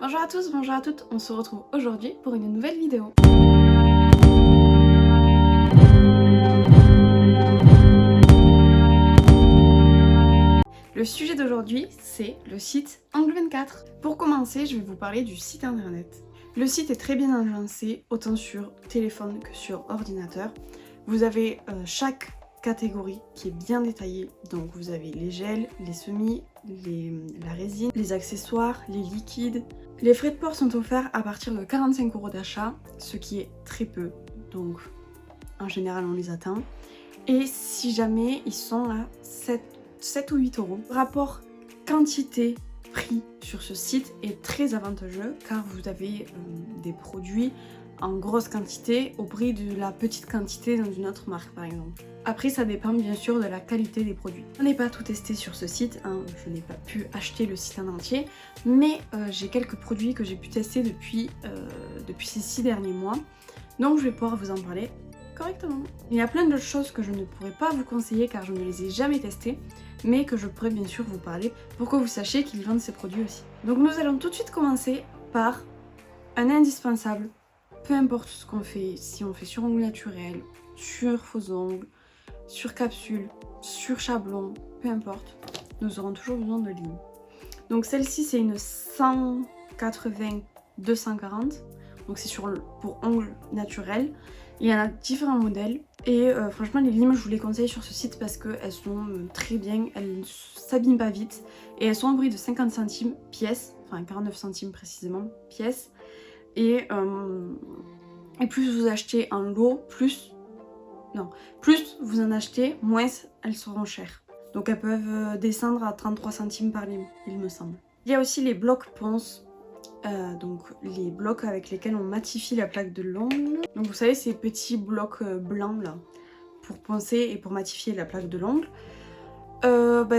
Bonjour à tous, bonjour à toutes, on se retrouve aujourd'hui pour une nouvelle vidéo. Le sujet d'aujourd'hui, c'est le site Angle 24. Pour commencer, je vais vous parler du site internet. Le site est très bien agencé, autant sur téléphone que sur ordinateur. Vous avez chaque catégorie qui est bien détaillée, donc vous avez les gels, les semis, la résine, les accessoires, les liquides. Les frais de port sont offerts à partir de 45 € d'achat, ce qui est très peu, donc en général on les atteint. Et si jamais ils sont à 7 ou 8 €. Le rapport quantité-prix sur ce site est très avantageux car vous avez des produits en grosse quantité au prix de la petite quantité dans une autre marque par exemple. Après ça dépend bien sûr de la qualité des produits. Je n'ai pas tout testé sur ce site, hein, je n'ai pas pu acheter le site en entier, mais j'ai quelques produits que j'ai pu tester depuis ces 6 derniers mois, donc je vais pouvoir vous en parler correctement. Il y a plein d'autres choses que je ne pourrais pas vous conseiller car je ne les ai jamais testées, mais que je pourrais bien sûr vous parler pour que vous sachiez qu'ils vendent ces produits aussi. Donc nous allons tout de suite commencer par un indispensable. Peu importe ce qu'on fait, si on fait sur ongles naturels, sur faux ongles, sur capsule, sur chablon, peu importe, nous aurons toujours besoin de ligne. Donc celle-ci c'est une 180-240, donc c'est pour ongles naturels. Il y en a différents modèles et franchement les limes je vous les conseille sur ce site parce qu'elles sont très bien, elles ne s'abîment pas vite et elles sont au prix de 50 centimes pièce, enfin 49 centimes précisément pièce. Et plus vous achetez en lot, plus vous en achetez, moins elles seront chères. Donc elles peuvent descendre à 33 centimes par lime, il me semble. Il y a aussi les blocs ponce, donc les blocs avec lesquels on matifie la plaque de l'ongle. Donc vous savez ces petits blocs blancs là, pour poncer et pour matifier la plaque de l'ongle.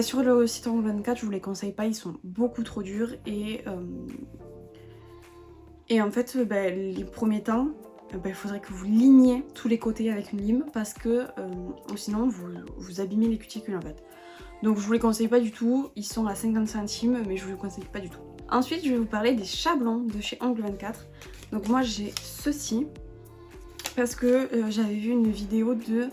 Sur le site Angle 24 je vous les conseille pas, ils sont beaucoup trop durs et en fait, les premiers temps, il faudrait que vous ligniez tous les côtés avec une lime parce que sinon vous abîmez les cuticules en fait. Donc je vous les conseille pas du tout, ils sont à 50 centimes mais je vous les conseille pas du tout. Ensuite je vais vous parler des chablons de chez Angle 24. Donc moi j'ai ceci parce que j'avais vu une vidéo de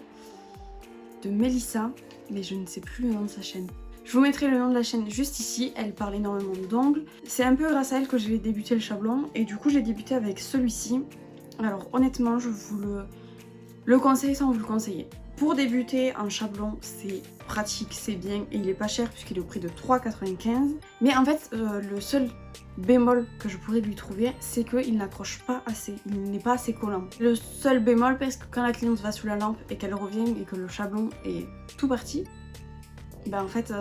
Mélissa, mais je ne sais plus le nom de sa chaîne. Je vous mettrai le nom de la chaîne juste ici, elle parle énormément d'ongles. C'est un peu grâce à elle que j'ai débuté le chablon et du coup j'ai débuté avec celui-ci. Alors honnêtement je vous le conseille sans vous le conseiller. Pour débuter en chablon c'est pratique, c'est bien et il est pas cher puisqu'il est au prix de 3,95 €. Mais en fait le seul bémol que je pourrais lui trouver c'est qu'il n'accroche pas assez, il n'est pas assez collant. Le seul bémol parce que quand la cliente va sous la lampe et qu'elle revient et que le chablon est tout parti, en fait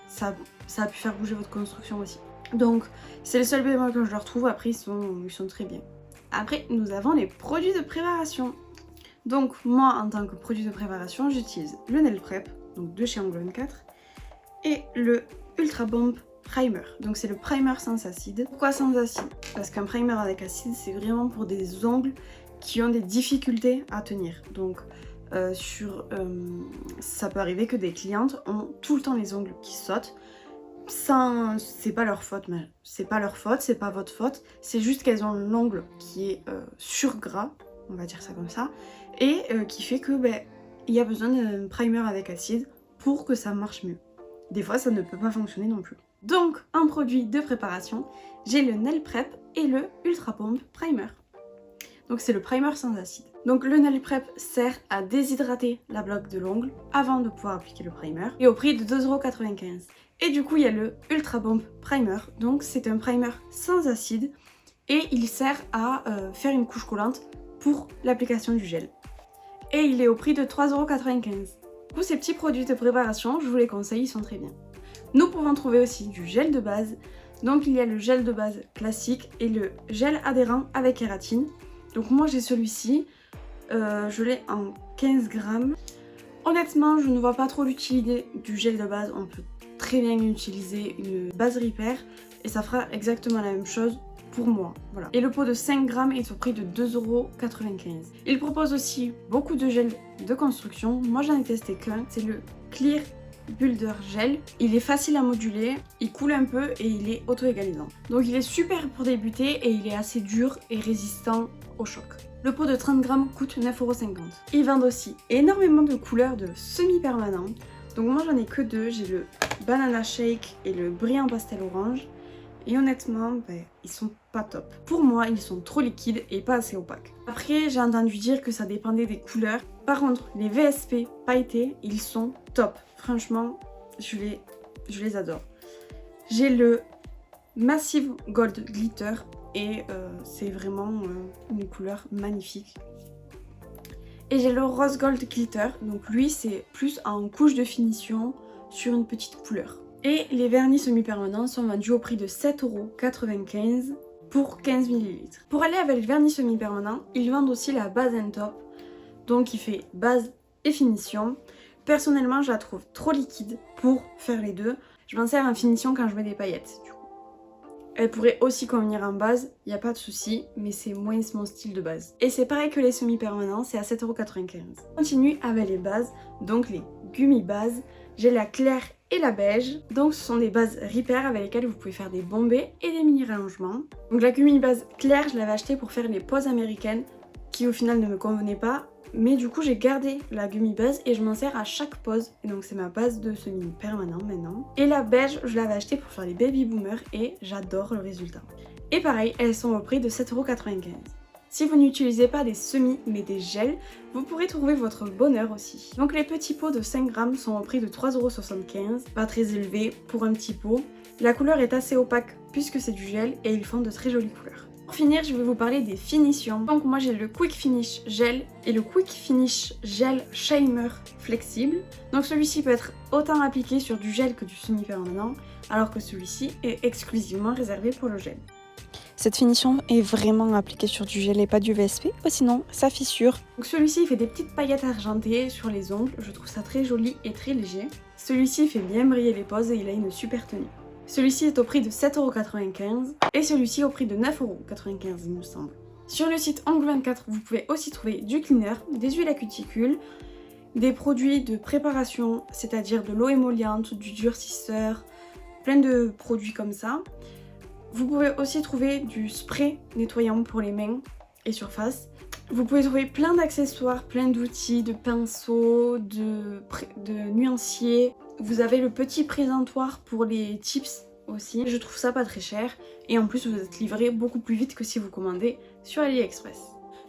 ça a pu faire bouger votre construction aussi. Donc c'est le seul bémol que je leur trouve, après ils sont très bien. Après nous avons les produits de préparation. Donc moi en tant que produit de préparation j'utilise le Nail Prep, donc de chez Angle 24, et le Ultra Bomb Primer. Donc c'est le primer sans acide. Pourquoi sans acide? Parce qu'un primer avec acide c'est vraiment pour des ongles qui ont des difficultés à tenir. Donc ça peut arriver que des clientes ont tout le temps les ongles qui sautent. C'est pas leur faute, mais c'est pas leur faute, c'est pas votre faute, c'est juste qu'elles ont l'ongle qui est surgras, on va dire ça comme ça, et qui fait que il y a besoin d'un primer avec acide pour que ça marche mieux. Des fois ça ne peut pas fonctionner non plus. Donc en produit de préparation, j'ai le Nail Prep et le Ultra Bomb Primer. Donc c'est le primer sans acide. Donc le Nail Prep sert à déshydrater la bloc de l'ongle avant de pouvoir appliquer le primer et au prix de 2,95 €. Et du coup il y a le Ultra Bomb Primer, donc c'est un primer sans acide et il sert à faire une couche collante pour l'application du gel. Et il est au prix de 3,95 €. Du coup ces petits produits de préparation, je vous les conseille, ils sont très bien. Nous pouvons trouver aussi du gel de base, donc il y a le gel de base classique et le gel adhérent avec kératine. Donc moi j'ai celui-ci, je l'ai en 15 grammes. Honnêtement je ne vois pas trop l'utilité du gel de base, on peut très bien utiliser une base Repair et ça fera exactement la même chose pour moi. Voilà. Et le pot de 5 grammes est au prix de 2,95 €. Il propose aussi beaucoup de gels de construction, moi j'en ai testé qu'un, c'est le Clear Builder Gel. Il est facile à moduler, il coule un peu et il est auto-égalisant. Donc il est super pour débuter et il est assez dur et résistant au choc. Le pot de 30 grammes coûte 9,50 €. Ils vendent aussi énormément de couleurs de semi-permanents. Donc moi j'en ai que deux, j'ai le Banana Shake et le Brillant Pastel Orange. Et honnêtement, ils sont pas top. Pour moi, ils sont trop liquides et pas assez opaques. Après, j'ai entendu dire que ça dépendait des couleurs. Par contre, les VSP pailletés, ils sont top. Franchement, je les adore. J'ai le Massive Gold Glitter et c'est vraiment une couleur magnifique. Et j'ai le Rose Gold Glitter, donc lui c'est plus en couche de finition sur une petite couleur. Et les vernis semi-permanents sont vendus au prix de 7,95 € pour 15 ml. Pour aller avec le vernis semi-permanent, ils vendent aussi la base and top, donc il fait base et finition. Personnellement, je la trouve trop liquide pour faire les deux. Je m'en sers en finition quand je mets des paillettes, du coup. Elle pourrait aussi convenir en base, il n'y a pas de souci, mais c'est moins mon style de base. Et c'est pareil que les semi-permanents, c'est à 7,95 €. On continue avec les bases, donc les gummy bases. J'ai la claire et la beige. Donc ce sont des bases Repair avec lesquelles vous pouvez faire des bombés et des mini rallongements. Donc la gummy base claire, je l'avais achetée pour faire les poses américaines qui au final ne me convenaient pas. Mais du coup j'ai gardé la gummy base et je m'en sers à chaque pose. Et donc c'est ma base de semi-permanent maintenant. Et la beige, je l'avais achetée pour faire les baby boomers et j'adore le résultat. Et pareil, elles sont au prix de 7,95 €. Si vous n'utilisez pas des semis mais des gels, vous pourrez trouver votre bonheur aussi. Donc les petits pots de 5 grammes sont au prix de 3,75 €, pas très élevé pour un petit pot. La couleur est assez opaque puisque c'est du gel et ils font de très jolies couleurs. Pour finir, je vais vous parler des finitions. Donc moi j'ai le Quick Finish Gel et le Quick Finish Gel Shimmer Flexible. Donc celui-ci peut être autant appliqué sur du gel que du semi-permanent, alors que celui-ci est exclusivement réservé pour le gel. Cette finition est vraiment appliquée sur du gel et pas du VSP, sinon ça fissure. Donc celui-ci il fait des petites paillettes argentées sur les ongles, je trouve ça très joli et très léger. Celui-ci fait bien briller les poses et il a une super tenue. Celui-ci est au prix de 7,95 € et celui-ci au prix de 9,95 € il me semble. Sur le site Ongle24, vous pouvez aussi trouver du cleaner, des huiles à cuticule, des produits de préparation, c'est-à-dire de l'eau émolliente, du durcisseur, plein de produits comme ça. Vous pouvez aussi trouver du spray nettoyant pour les mains et surface. Vous pouvez trouver plein d'accessoires, plein d'outils, de pinceaux, de nuanciers. Vous avez le petit présentoir pour les tips aussi. Je trouve ça pas très cher et en plus vous êtes livré beaucoup plus vite que si vous commandez sur AliExpress.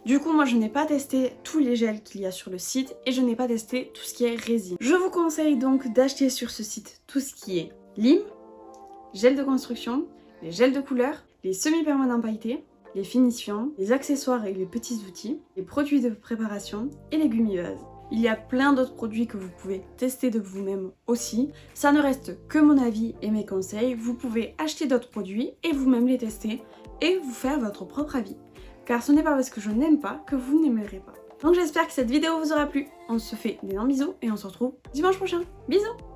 Du coup moi je n'ai pas testé tous les gels qu'il y a sur le site et je n'ai pas testé tout ce qui est résine. Je vous conseille donc d'acheter sur ce site tout ce qui est lime, gel de construction, les gels de couleur, les semi-permanents pailletés, les finitions, les accessoires et les petits outils, les produits de préparation et les gummy bases. Il y a plein d'autres produits que vous pouvez tester de vous-même aussi. Ça ne reste que mon avis et mes conseils. Vous pouvez acheter d'autres produits et vous-même les tester et vous faire votre propre avis. Car ce n'est pas parce que je n'aime pas que vous n'aimerez pas. Donc j'espère que cette vidéo vous aura plu. On se fait d'énormes bisous et on se retrouve dimanche prochain. Bisous!